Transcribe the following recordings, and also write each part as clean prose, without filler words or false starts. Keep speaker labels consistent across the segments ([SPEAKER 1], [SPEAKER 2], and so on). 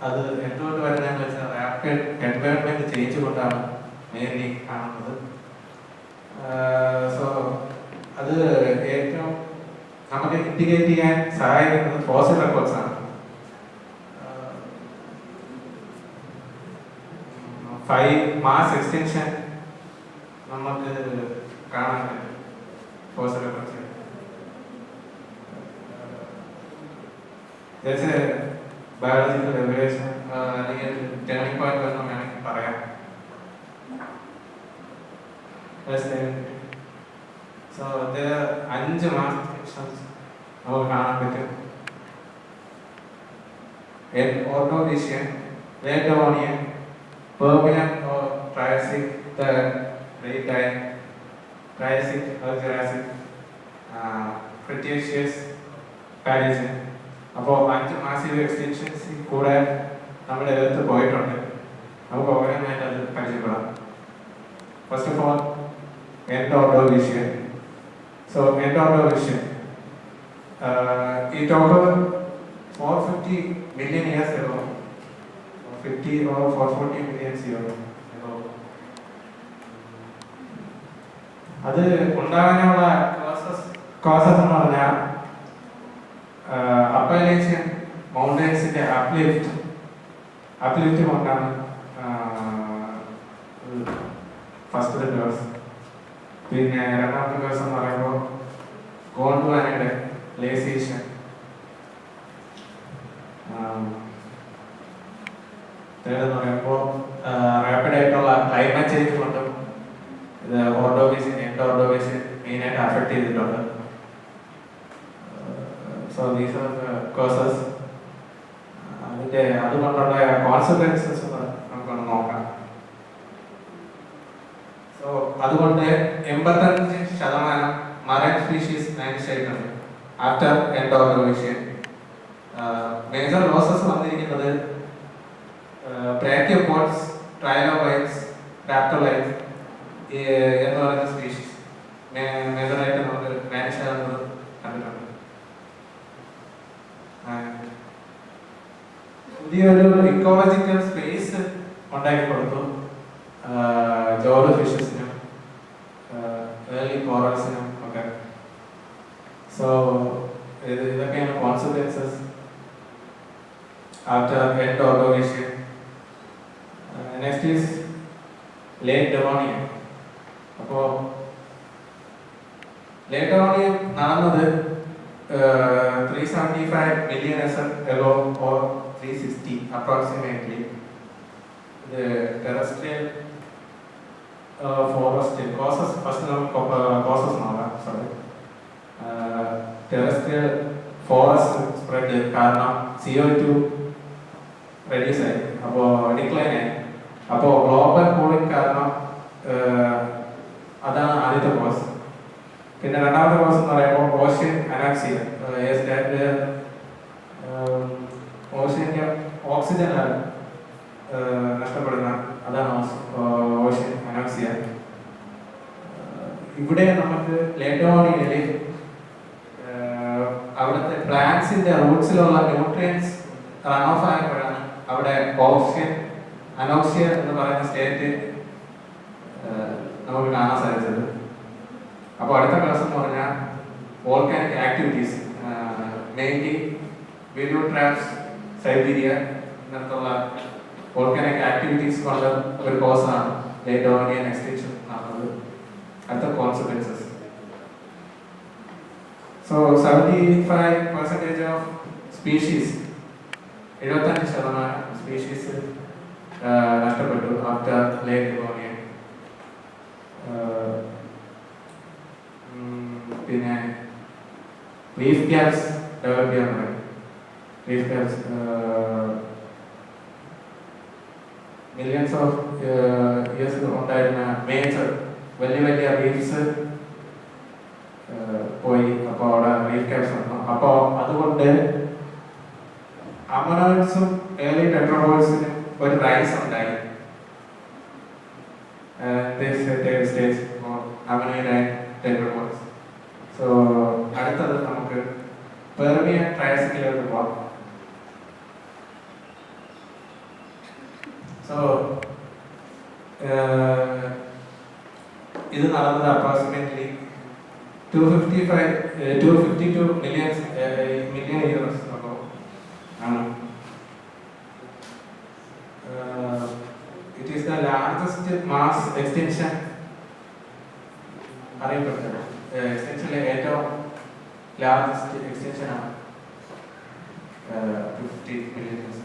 [SPEAKER 1] അത് എന്തുകൊണ്ട് വരുന്നതെന്ന് വെച്ചാൽ റാപ്പിഡ് എൻവയോൺമെന്റ് ചേഞ്ച് കൊണ്ടാണ് മെയിൻലി കാണുന്നത്. സോ അത് ഏറ്റവും നമുക്ക് ഇൻഡിക്കേറ്റ് ചെയ്യാൻ സഹായിക്കുന്നത് ഫോസിൽ റെക്കോർഡ്സ് ആണ്. 5 മാസ് എക്സ്റ്റൻഷൻ നമുക്ക് കാണാൻ പറ്റും ഫോസിൽ റെക്കോർഡ്സ്. ബയോളജിക്കൽ റെവല്യൂഷൻ അല്ലെങ്കിൽ ടേണിംഗ് പോയിന്റ് എന്ന് വേണമെങ്കിൽ പറയാം. സോ ഇത് 5 മാസ് എക്സ്റ്റൻഷൻസ് നമുക്ക് കാണാൻ പറ്റും. Ordovician, late Devonian, Permian or Triassic, the late time, Triassic or Jurassic, Cretaceous, Paleogene. അപ്പോൾ 5 മാസീവ് എക്സ്റ്റൻഷൻസ് കൂടെ നമ്മുടെ എഴുത്ത് പോയിട്ടുണ്ട്. നമുക്ക് ഓരോന്നായിട്ട് അത് പരിചയപ്പെടാം. First of all end Ordovician. So end Ordovician it occurred 450 million years ago, 50 or 440 million years ago. അത് ഉണ്ടാകാനുള്ള കോസസ് എന്ന് പറഞ്ഞാൽ അപ്പലേഷ്യൻ മൗണ്ടൻസിന്റെ അപ്ലിഫ്റ്റ് കൊണ്ടാണ് ഫസ്റ്റ് ദിവസം. പിന്നെ രണ്ടാമത്തെ ദിവസം എന്ന് പറയുമ്പോൾ ഗോണ്ട്വാനയുടെ ലേസേഷൻ. തേർഡ് എന്ന് പറയുമ്പോൾ റാപ്പിഡ് ആയിട്ടുള്ള ക്ലൈമറ്റ് ചേഞ്ച് കൊണ്ടും ഇത് ഓർഡോവിഷ്യൻ എൻഡോർഡോവിഷ്യൻ മെയിനായിട്ട് അഫക്ട് ചെയ്തിട്ടുണ്ട്. So these are the causes. അതിന്റെ അതുകൊണ്ടുള്ള കോൺസിക്വൻസസ് നമുക്കൊന്ന് നോക്കാം. സോ അതുകൊണ്ട് 85% മറൈൻ സ്പീഷീസ് വാനിഷ് ആയിട്ടുണ്ട് ആഫ്റ്റർ എൻഡോർഡോവിഷ്യൻ. മേജർ ലോസസ് വന്നിരിക്കുന്നത് ബ്രാക്കിയോപോഡ്സ്, ട്രൈലോബൈറ്റ്സ്, റാപ്റ്റോലൈറ്റ്സ് എന്ന് പറയുന്ന സ്പീഷീസ് മേജറായിട്ട് നമുക്ക് വാനിഷ് ആകുന്നത് കണ്ടിട്ടുണ്ട്. പുതിയൊരു ഇക്കോളജിക്കൽ സ്പേസ് ഉണ്ടാക്കി കൊടുത്തു ജോലി ഫിഷസിനും ഏർലി കോറൽസിനും ഒക്കെ. സോ ഇതൊക്കെയാണ് consequences after end Ordovician. Next is late Devonian. അപ്പോൾ ലേറ്റ് ഡെവോണിയൻ നടന്നത് 375 million years ago or 360 approximately. The terrestrial forest causes, first causes sorry, terrestrial forest spread കാരണം CO2 reduce ആയി, അപ്പോൾ ഡിക്ലൈൻ ആയി. അപ്പോൾ ഗ്ലോബൽ കൂളിംഗ് കാരണം അതാണ് ആദ്യത്തെ കോസ്. പിന്നെ രണ്ടാമത്തെ കോസ് എന്ന് പറയുമ്പോൾ ഓഷ്യൻ അനാക്സിയ. ഓഷ്യൻ്റെ ഓക്സിജൻ നഷ്ടപ്പെടുന്ന അതാണ് ഓഷ്യൻ അനാക്സിയ. ഇവിടെ നമുക്ക് ലേറ്റോണിയയിൽ അവിടുത്തെ പ്ലാന്റ്സിന്റെ റൂട്ട്സിലുള്ള ന്യൂട്രിയൻസ് റൺ ഓഫ് ആയപ്പോഴാണ് അവിടെ ഓക്സിജൻ അനോക്സിയ എന്ന് പറയുന്ന സ്റ്റേറ്റ് നമുക്ക് കാണാൻ സാധിച്ചത്. അപ്പോൾ അടുത്ത ക്ലാസ് എന്ന് പറഞ്ഞാൽ volcanic activities, mainly video traps, Siberia ഇങ്ങനത്തുള്ള വോൾക്കാനിക് ആക്ടിവിറ്റീസ് കൊണ്ട് ഒരു കോസാണ് ലേറ്റോണിയൻ എക്സ്റ്റൻഷൻ നടന്നത്. അടുത്ത consequences. So 75% of species, 75% species നഷ്ടപ്പെട്ടു ആഫ്റ്റർ ലേറ്റ് ഡെവോണിയൻ. പിന്നെ ലീഫ് ക്യാപ്സ് ഡെവലപ്പ് ചെയ്യാൻ തുടങ്ങി. Leaf caps millions of years ഉണ്ടായിരുന്ന മേജർ വലിയ വലിയ ലീഫ്സ് പോയി. അപ്പോൾ അവിടെ ലീഫ് ക്യാപ്സ് വന്നു. അപ്പോൾ അതുകൊണ്ട് അമോണോയിഡ്സും ഏർലി ടെട്രാപോഡ്സിനും ഒരു റൈസ് ഉണ്ടായി. സോ അടുത്തത് നമുക്ക് പെർമിയൻ ട്രയാസിക്കിലേക്ക് പോകാം. സോ ഇത് നടന്നത് അപ്രോക്സിമേറ്റ്ലി 252 മില്യൺ ഇയേഴ്സ് അപ്പോ ആണ്. It is the largest mass extension അറിയപ്പെട്ടത്. എക്സ്റ്റൻഷനിലെ ഏറ്റവും ലാർജസ്റ്റ് എക്സ്റ്റൻഷൻ ആണ് 50 മില്യൺ ഇയേഴ്സ്.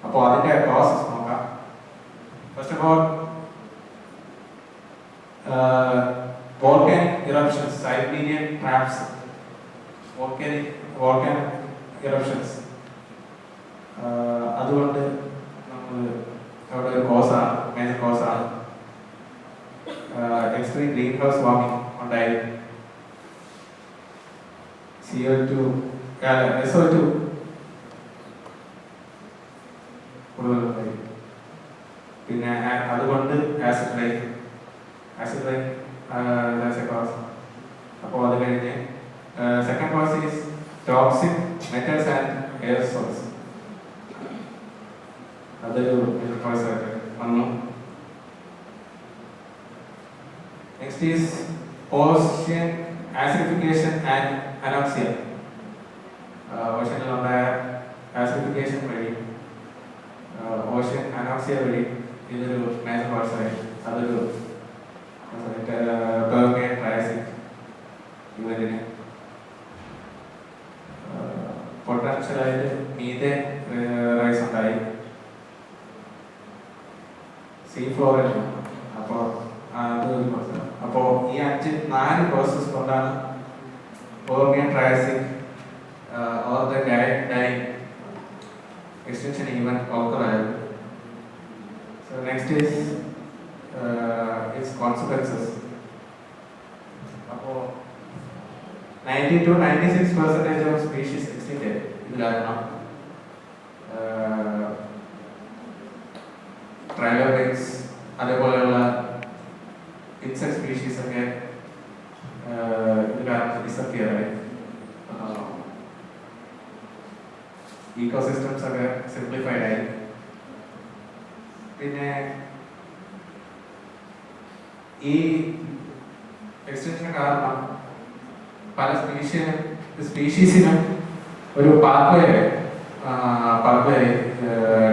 [SPEAKER 1] അപ്പോൾ അതിന്റെ പ്രോസസ് നോക്കാം. First of all volcanic eruptions, Siberian traps, volcanic eruptions. അതുകൊണ്ട് നമ്മൾ അവിടെ ഒരു കോസാണ്, മേജർ കോസാണ്. എക്സ്ട്രീം ഗ്രീൻ ഹൗസ് വാർമിംഗ് ഉണ്ടായി. CO2 SO2 കൂടുതലുണ്ടായി. പിന്നെ അതുകൊണ്ട് ആസിഡ് റെയിൻ cause. അപ്പോൾ അത് കഴിഞ്ഞ് second cause is toxic metals and aerosols. അതൊരു കോസ് ആയിട്ട് വന്നു. Next is ocean acidification and anoxia. ഓഷ്യനിലുണ്ടായ ആസിഡിഫിക്കേഷൻ വഴി, ഓഷ്യൻ അനോക്സിയ വഴി ഇതൊരു മേജർ കോസ് ആയി. അതൊരു പെർമിയൻ ട്രയാസിക് ഇവന്റിന് പൊട്ടൻഷ്യലായിട്ട് മീഥേൻ റൈസ് ഉണ്ടായി, സീ ഫ്ലോറിൽ. അപ്പോൾ അതൊരു പ്രോസസ്. അപ്പോൾ ഈ 4 പ്രോസസ് കൊണ്ടാണ് Permian Triassic or the die extension even occur ആയത്. So next is its consequences. അപ്പോൾ 90 to 96% of species extincted. ഇത് കാരണം ട്രൈലോബൈറ്റ്സ് അതേപോലെയുള്ള ഇൻസെക്ട് സ്പീഷീസ് ഒക്കെ ഇത് കാരണം ഡിസപ്പിയർ ആയി. ഇക്കോസിസ്റ്റംസ് ഒക്കെ സിംപ്ലിഫൈഡ് ആയി. പിന്നെ ഈ എക്സ്റ്റൻഷൻ കാരണം പല സ്പീഷീസിനും ഒരു pathway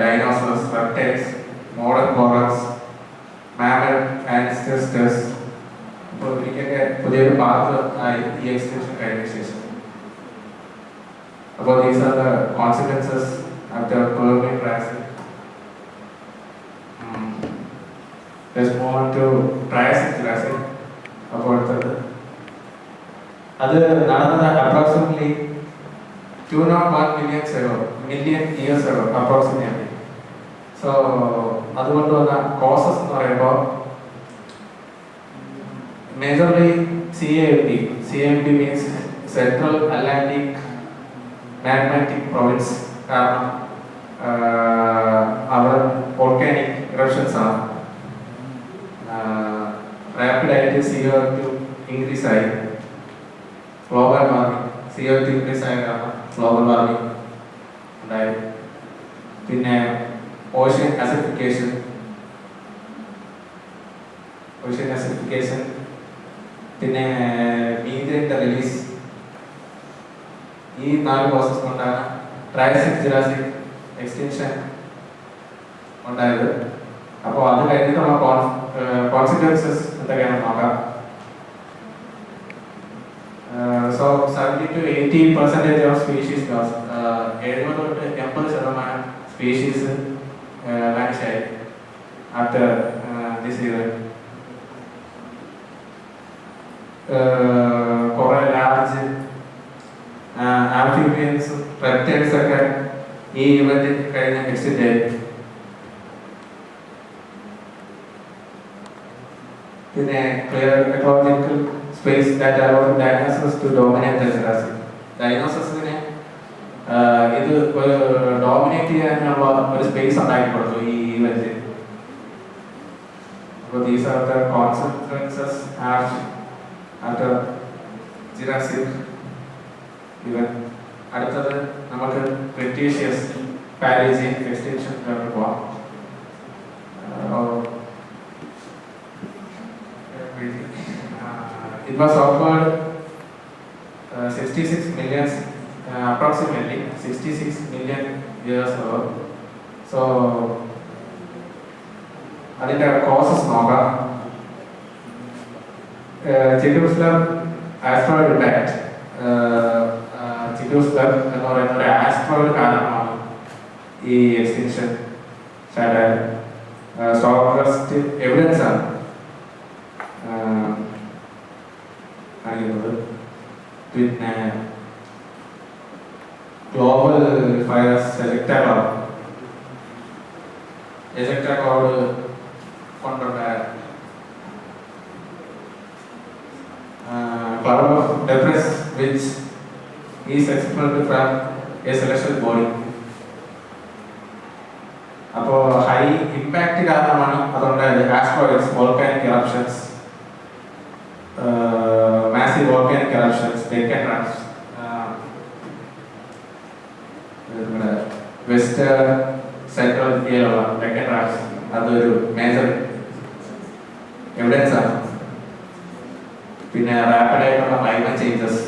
[SPEAKER 1] dinosaurs, reptiles, modern corals, mammal, ancestors. അപ്പോൾ ഇവർക്കൊക്കെ പുതിയൊരു പാത്ത് ആയി ഈ എക്സ്റ്റൻഷൻ കഴിഞ്ഞ ശേഷം. അപ്പോൾ these are the consequences after Permian Triassic. Let's move on to Triassic. അപ്പോൾ അടുത്തത് അത് നടന്നത് approximately 201 million years ago approximately. So അതുകൊണ്ട് വന്ന കോസസ് എന്ന് പറയുമ്പോൾ majorly CAMP means central Atlantic magmatic province. കാരണം അവിടെ വോൾക്കാനിക് ഇറപ്ഷൻസ് ആണ്. റാപ്പിഡായിട്ട് CO2 ഇൻക്രീസ് ആയി. ഗ്ലോബൽ വാർമിംഗ്, CO2 ഇൻക്രീസ് ആയ കാരണം ഗ്ലോബൽ വാർമിംഗ് ഉണ്ടായി. പിന്നെ ഓഷ്യൻ അസിഡിഫിക്കേഷൻ, പിന്നെ മീഥേൻ്റെ റിലീസ്. ഈ 4 പ്രോസസ് കൊണ്ടാണ് ട്രയാസിക് ജുറാസിക് എക്സ്റ്റൻഷൻ ഉണ്ടായത്. അപ്പോൾ അത് കഴിഞ്ഞിട്ടുള്ള കോൺസിക്വൻസസ് എന്തൊക്കെയാണെന്ന് നോക്കാം. So 70 to 80% of species loss, 70 തൊട്ട് 80% സ്പീഷീസ് വാനിഷ് ആയി ആഫ്റ്റർ ദിസ് ഇയർ. കുറെ ലാർജ് ആംഫിബിയൻസും റെപ്റ്റൈൽസ് ഒക്കെ ഈ ഇവന്റ് കഴിഞ്ഞ എക്സ്റ്റെൻഡ് ആയി. പിന്നെ clear ecological space that allowed dinosaurs to dominate the Jurassic. ഡൈനോസറസിനെ ഇത് ഡോമിനേറ്റ് ചെയ്യാനുള്ള ഒരു സ്പേസ് ഉണ്ടാക്കി കൊടുത്തു ഈ ഇവന്റ്. അപ്പോൾ these are the consequences after Jurassic event. അടുത്തത് നമുക്ക് ക്രിറ്റീഷ്യസ് പാലേജിയൻ എക്സ്റ്റൻഷൻ പോവാം. it was offered 66 million, approximately 66 million years ago. So, അതിൻ്റെ കോസസ് നോക്കാം. ചിറ്റൂസ്ലർ ആസ്ട്രോയിഡ് ഇമ്പാക്ട്. ചിറ്റൂസ്ലർ എന്ന് പറയുന്ന ഒരു ആസ്ട്രോയിഡ് കാരണമാണ് ഈ എക്സ്റ്റിൻഷൻ സ്റ്റോക്രസ്റ്റ് എവിഡൻസ് ആണ് കാണിക്കുന്നത്. പിന്നെ ഗ്ലോബൽ ഫയർസ് എജക്ടർ ക്ലൗഡ് കൊണ്ടുള്ള cloud of debris which is expelled from a celestial body. അപ്പോൾ ഹൈ ഇമ്പാക്റ്റ് കാരണമാണ് അതുകൊണ്ടായത് asteroids, volcanic eruptions, massive volcanic eruptions, Deccan traps, west central ഇന്ത്യയിലുള്ള ഡെക്കൻ ട്രാൻസ്, അതൊരു മേജർ എവിഡൻസ് ആണ്. പിന്നെ റാപ്പിഡായിട്ടുള്ള ക്ലൈമറ്റ് ചേഞ്ചസ്,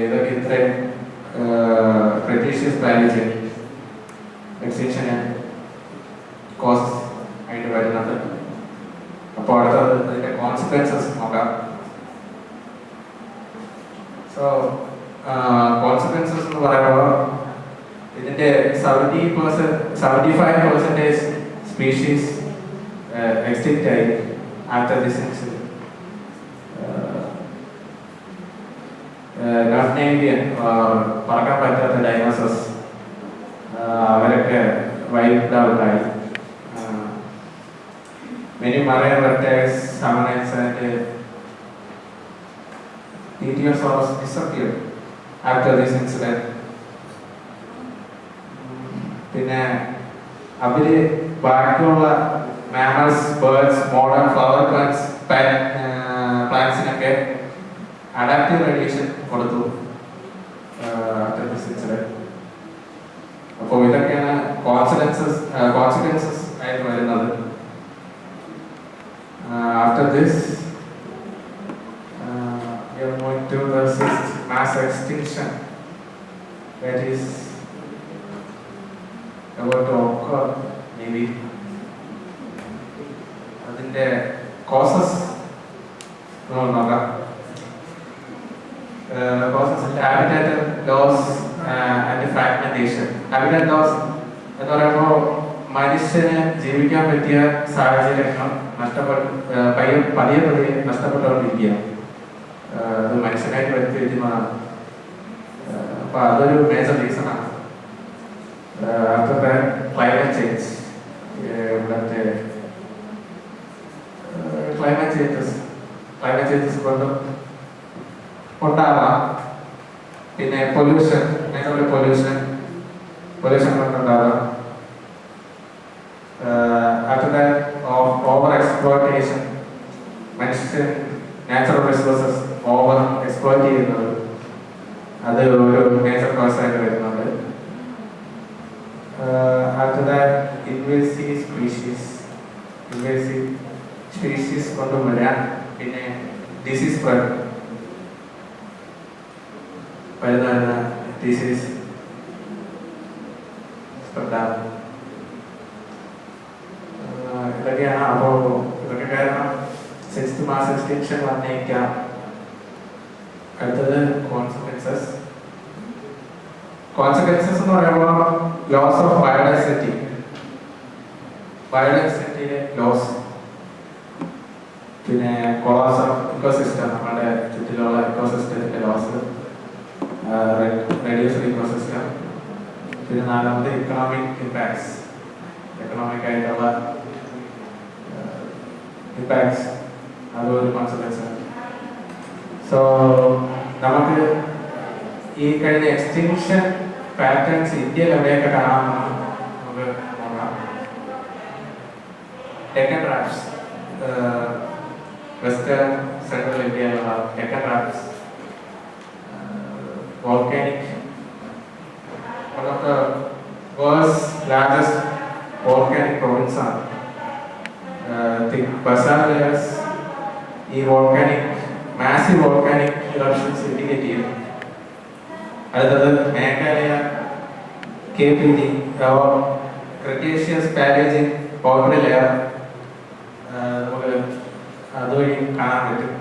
[SPEAKER 1] ഇതൊക്കെ ഇത്രയും ക്രെറ്റീഷ്യസ് വാല്യൂ ചെയിൻ എക്സ്റ്റൻഷന് കോസ് ആയിട്ട് വരുന്നുണ്ട്. അപ്പോൾ അടുത്തത് അതിൻ്റെ കോൺസിക്വൻസസ് നോക്കാം. സോ കോൺസിക്വൻസസ് എന്ന് പറയുമ്പോൾ ഇതിൻ്റെ 75% സ്പീഷീസ് എക്സ്റ്റിൻക്റ്റ് ആയി after this incident. Non-avian പറക്കാൻ പറ്റാത്ത ഡൈനോസേഴ്സ് അവരൊക്കെ വൈൽഡ് ഔട്ട് ആയി. Many marine reptiles, salmonids and Dinosaurs disappeared after this incident. പിന്നെ അവര് ബാക്കിയുള്ള mammals, birds, modern flower plants, plants-നൊക്കെ adaptive radiation കൊടുത്തു after this incident. അപ്പോൾ ഇതൊക്കെയാണ് കോൺസിക്വൻസസ് ആയിട്ട് വരുന്നത്. After this, we are going to the sixth mass extinction that is about to occur, maybe. അതിൻ്റെ causes നോക്കാം. Causes habitat loss and fragmentation. Habitat loss എന്ന് പറയുമ്പോൾ മനുഷ്യന് ജീവിക്കാൻ പറ്റിയ സാഹചര്യങ്ങൾ പതിയെ നഷ്ടപ്പെട്ടുകൊണ്ടിരിക്കുക. അത് മനുഷ്യനായിട്ട് വരുത്തിയിരിക്കുന്നതാണ്. അപ്പോൾ അതൊരു മേജർ റീസണാണ്. ആഫ്റ്റർ ദാറ്റ് ക്ലൈമറ്റ് ചേഞ്ച്, ഇവിടുത്തെ ക്ലൈമറ്റ് ചേഞ്ചസ് കൊണ്ടും ഉണ്ടാകാം. പിന്നെ പൊല്യൂഷൻ കൊണ്ടുണ്ടാകാം. After that, over exploitation, മനുഷ്യൻ നാച്ചുറൽ റിസോഴ്സസ് ഓവർ എക്സ്പ്ലോയിറ്റ് ചെയ്യുന്നത് അത് ഒരു മേജർ കോസ് ആയിട്ട് വരുന്നുണ്ട്. After that, invasive species കൊണ്ടും വരാം. പിന്നെ ഡിസീസ് വരുന്ന ഡിസീസ് ഇതൊക്കെയാണ്. അപ്പോൾ ഇതൊക്കെ കാരണം സിക്സ്ത് മാസ് എക്സ്റ്റിൻഷൻ വന്നേക്കാം. അടുത്തത് കോൺസിക്വൻസസ് എന്ന് പറയുമ്പോൾ ലോസ് ഓഫ് ബയോഡൈവേഴ്സിറ്റിയിലെ ലോസ്, പിന്നെ കൊളാപ്സ് ഓഫ് ഇക്കോസിസ്റ്റം, നമ്മുടെ ചുറ്റിലുള്ള ഇക്കോസിസ്റ്റത്തിന്റെ ലോസ്, റെഡ്യൂസ്ഡ് ഇക്കോസിസ്റ്റം. പിന്നെ നാലാമത് ഇക്കണോമിക് ഇമ്പാക്ട്സ്, എക്കണോമിക് ആയിട്ടുള്ള ഇമ്പാക്ട്സ്, അതൊരു കോൺസിക്വൻസ് ആണ്. സോ നമുക്ക് ഈ കഴിഞ്ഞ എക്സ്റ്റിങ്ഷൻ പാറ്റേൺസ് ഇന്ത്യയിൽ എവിടെയൊക്കെ കാണാമെന്ന് നമുക്ക് നോക്കാം. ഡെക്കൻ റാപ്സ്, വെസ്റ്റേൺ സെൻട്രൽ ഇന്ത്യയിലുള്ള Deccan wraps, volcanic, one of the world's largest volcanic province, thick basalt layers ഈ volcanic massive volcanic eruptions indicate ചെയ്യും. അടുത്തത് Meghalaya KPD Cretaceous pelagic powdery layer നമുക്ക് അതുവഴി കാണാൻ പറ്റും.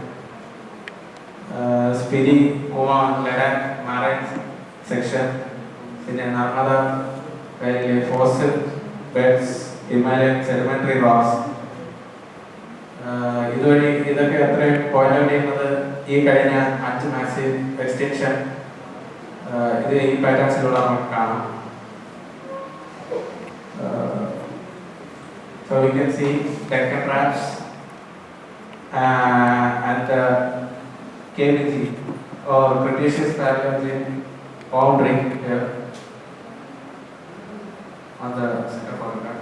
[SPEAKER 1] സ്പിരി ഉമ ലഡാക്ക് മാറൈൻ സെക്ഷൻ, പിന്നെ നർമ്മദ വാലിയിലെ fossil beds, Himalayan sedimentary rocks. ഇതുവഴി ഇതൊക്കെ അത്രയും പോയിന്റ് ഔട്ട് ചെയ്യുന്നത് ഈ കഴിഞ്ഞ 5 മാസീവ് എക്സ്റ്റൻഷൻ ഇത് ഈ പാറ്റേൺസിലുള്ള നമുക്ക് കാണാം. So we can see Deccan Traps and KBG or Cretaceous Paleogene boundary here on the center photograph.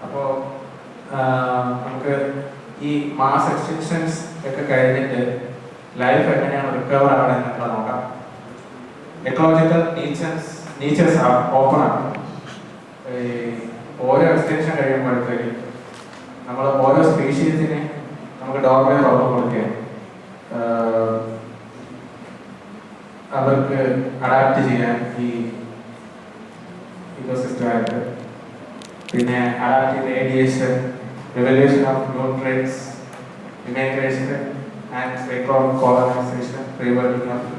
[SPEAKER 1] അപ്പോൾ നമുക്ക് ഈ മാസ് എക്സ്റ്റൻഷൻസ് ഒക്കെ കഴിഞ്ഞിട്ട് ലൈഫ് എങ്ങനെയാണ് റിക്കവർ ആവണമെന്ന് നോക്കാം. എക്കോളജിക്കൽ നീച്ചേഴ്സ് ഓപ്പൺ ആണ്. ഓരോ എക്സ്റ്റൻഷൻ കഴിയുമ്പോഴത്തേക്ക് നമ്മൾ ഓരോ സ്പീഷീസിനെ നമുക്ക് ഡോർവേ തുറന്നു കൊടുക്കുക, അവർക്ക് അഡാപ്റ്റ് ചെയ്യാൻ ഈ ഇക്കോസിസ്റ്റമായിട്ട്. പിന്നെ adaptive radiation, revolution of nutrients, immigration and economic colonisation, rebuilding of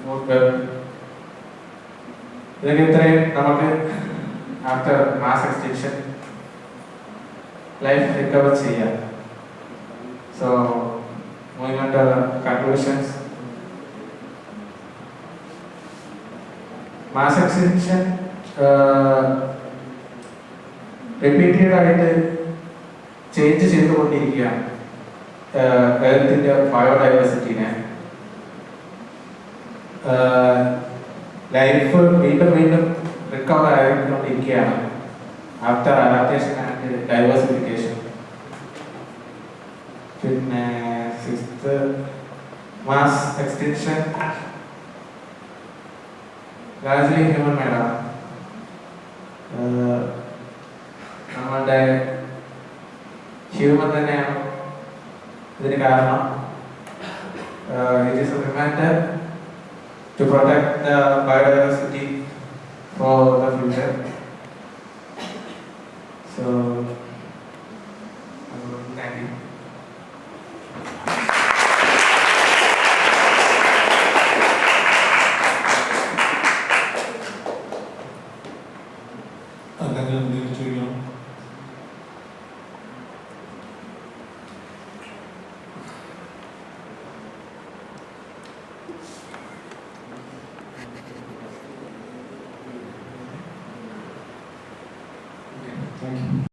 [SPEAKER 1] food web. ഇതൊക്കെ ഇത്രയും നമുക്ക് after mass extension life recover ചെയ്യാം. So moving on to conclusions. Mass extension repeated ആയിട്ട് ചേഞ്ച് ചെയ്തുകൊണ്ടിരിക്കുകയാണ് എർത്തിന്റെ ബയോഡൈവേഴ്സിറ്റിനെ. ലൈഫ് വീണ്ടും വീണ്ടും റിക്കവർ ആയിക്കൊണ്ടിരിക്കുകയാണ് ആഫ്റ്റർ അഡാപ്റ്റേഷൻ ആൻഡ് ഡൈവേഴ്സിഫിക്കേഷൻ. പിന്നെ 6th mass extension largely human മേഡാണ്. നമ്മളുടെ ഹ്യൂമൻ തന്നെയാണ് ഇതിന് കാരണം. It is a reminder to protect the biodiversity for the future. So, thank you.
[SPEAKER 2] Thank you.